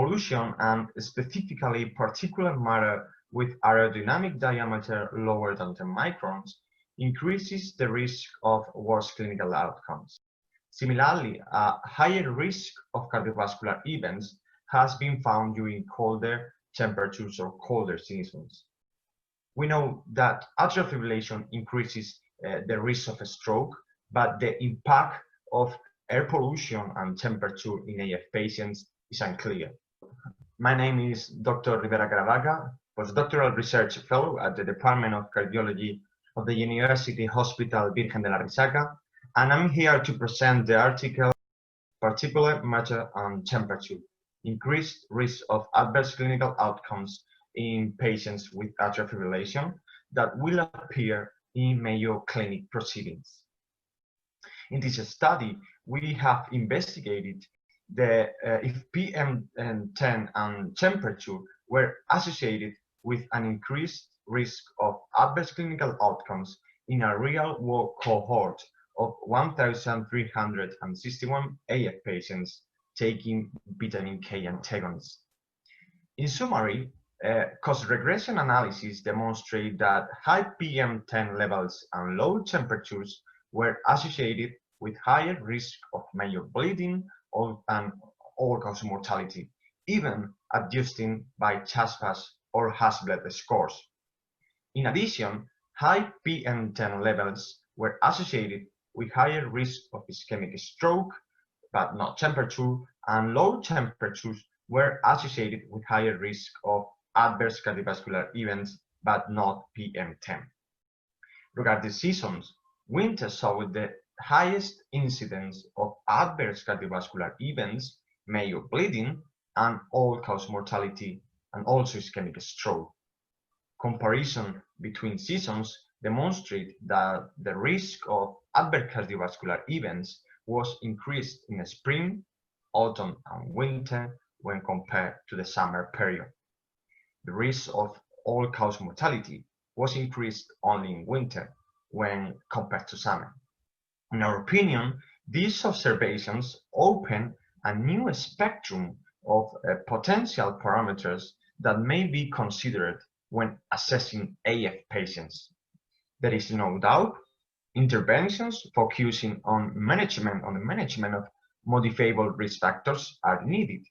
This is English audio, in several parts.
pollution, and specifically particulate matter with aerodynamic diameter lower than 10 microns, increases the risk of worse clinical outcomes. Similarly, a higher risk of cardiovascular events has been found during colder temperatures or colder seasons. We know that atrial fibrillation increases the risk of a stroke, but the impact of air pollution and temperature in AF patients is unclear. My name is Dr. Rivera Caravaca, postdoctoral research fellow at the Department of Cardiology of the University Hospital Virgen de la Risaca, and I'm here to present the article Particulate Matter and Temperature, Increased Risk of Adverse Clinical Outcomes in Patients with Atrial Fibrillation, that will appear in Mayo Clinic Proceedings. In this study, we have investigated if PM10 and temperature were associated with an increased risk of adverse clinical outcomes in a real-world cohort of 1,361 AF patients taking vitamin K antagonists. In summary, cost regression analysis demonstrate that high PM10 levels and low temperatures were associated with higher risk of major bleeding and all-cause mortality, even adjusting by CHASPAS or Hasbled scores. In addition, high PM10 levels were associated with higher risk of ischemic stroke, but not temperature, and low temperatures were associated with higher risk of adverse cardiovascular events, but not PM10. Regarding seasons, winter saw the highest incidence of adverse cardiovascular events, major bleeding, and all-cause mortality, and also ischemic stroke. Comparison between seasons demonstrate that the risk of adverse cardiovascular events was increased in spring, autumn, and winter when compared to the summer period. The risk of all-cause mortality was increased only in winter when compared to summer. In our opinion, these observations open a new spectrum of potential parameters that may be considered when assessing AF patients. There is no doubt interventions focusing on the management of modifiable risk factors are needed.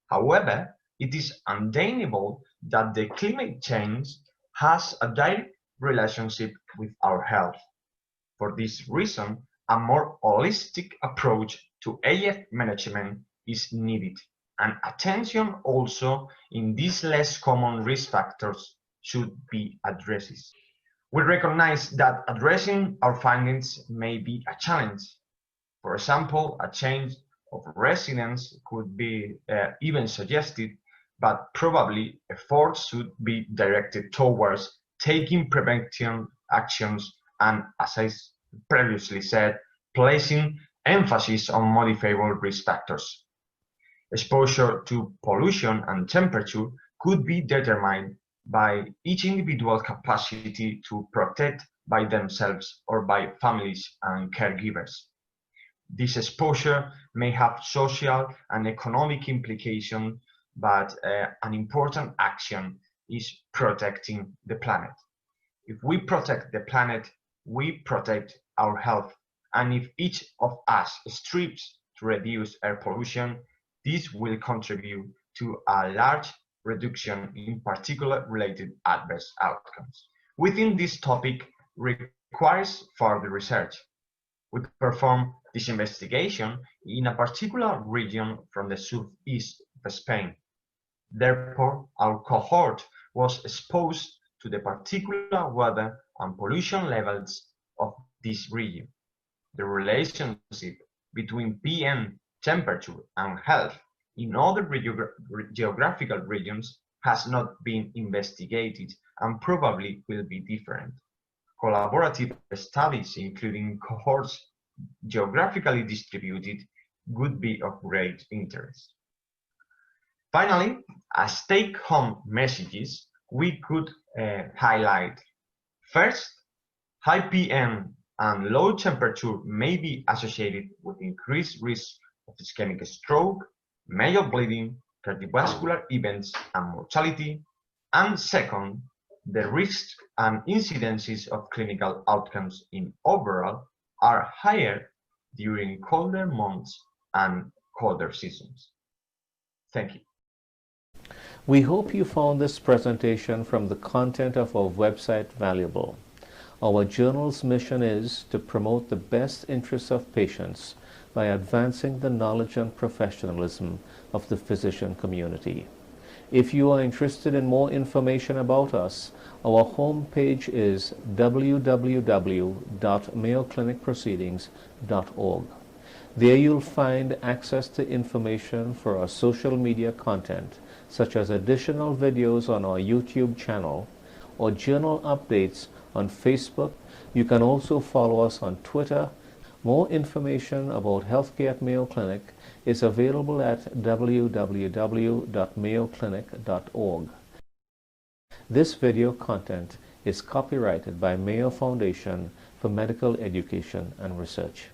However, it is undeniable that the climate change has a direct relationship with our health. For this reason, a more holistic approach to AF management is needed, and attention also in these less common risk factors should be addressed. We recognize that addressing our findings may be a challenge. For example, a change of residence could be even suggested, but probably efforts should be directed towards taking prevention actions and, as I previously said, placing emphasis on modifiable risk factors. Exposure to pollution and temperature could be determined by each individual's capacity to protect by themselves or by families and caregivers. This exposure may have social and economic implications, but an important action is protecting the planet. If we protect the planet, we protect our health, and if each of us strives to reduce air pollution, this will contribute to a large reduction in particulate-related adverse outcomes. Within this topic requires further research. We performed this investigation in a particular region from the southeast of Spain. Therefore, our cohort was exposed to the particular weather and pollution levels of this region. The relationship between PM temperature and health in other geographical regions has not been investigated and probably will be different. Collaborative studies, including cohorts geographically distributed, would be of great interest. Finally, as take-home messages, we could highlight: first, high PM and low temperature may be associated with increased risk of ischemic stroke, major bleeding, cardiovascular events and mortality, and second, the risks and incidences of clinical outcomes in overall are higher during colder months and colder seasons. Thank you. We hope you found this presentation from the content of our website valuable. Our journal's mission is to promote the best interests of patients by advancing the knowledge and professionalism of the physician community. If you are interested in more information about us, our homepage is www.mayoclinicproceedings.org. There you'll find access to information for our social media content, such as additional videos on our YouTube channel or journal updates on Facebook. You can also follow us on Twitter. More information about healthcare at Mayo Clinic is available at www.mayoclinic.org. This video content is copyrighted by Mayo Foundation for Medical Education and Research.